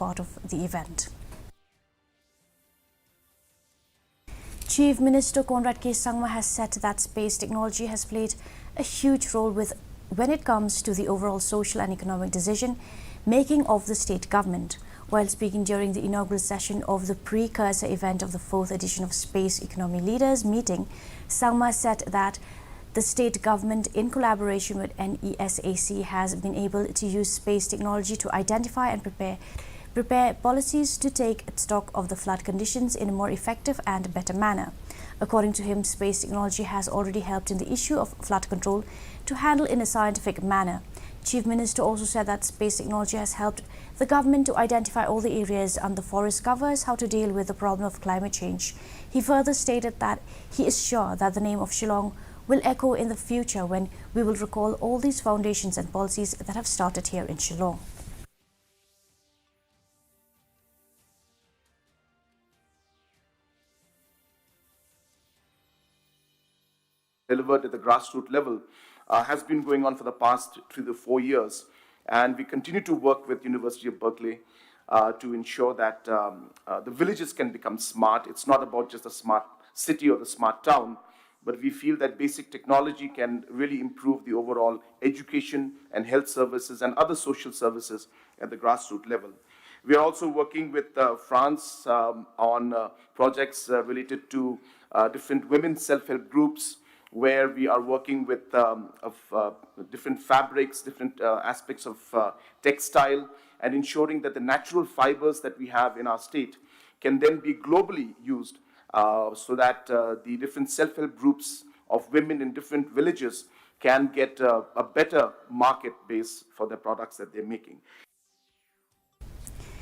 part of the event. Chief Minister Conrad Sangma has said that space technology has played a huge role when it comes to the overall social and economic decision making of the state government. While speaking during the inaugural session of the precursor event of the 4th edition of Space Economy Leaders meeting, Sangma said that the state government, in collaboration with NESAC, has been able to use space technology to identify and prepare policies to take stock of the flood conditions in a more effective and better manner. According to him, space technology has already helped in the issue of flood control to handle in a scientific manner. Chief Minister also said that space technology has helped the government to identify all the areas under forest covers, how to deal with the problem of climate change. He further stated that he is sure that the name of Shillong will echo in the future when we will recall all these foundations and policies that have started here in Shillong. Delivered at the grassroots level has been going on for the past 3 to 4 years, and we continue to work with University of Berkeley to ensure that the villages can become smart. It's not about just the smart city or the smart town, but we feel that basic technology can really improve the overall education and health services and other social services at the grassroots level. We are also working with France on projects related to different women's self-help groups, where we are working with different fabrics, different aspects of textile, and ensuring that the natural fibers that we have in our state can then be globally used so that the different self-help groups of women in different villages can get a better market base for the products that they're making.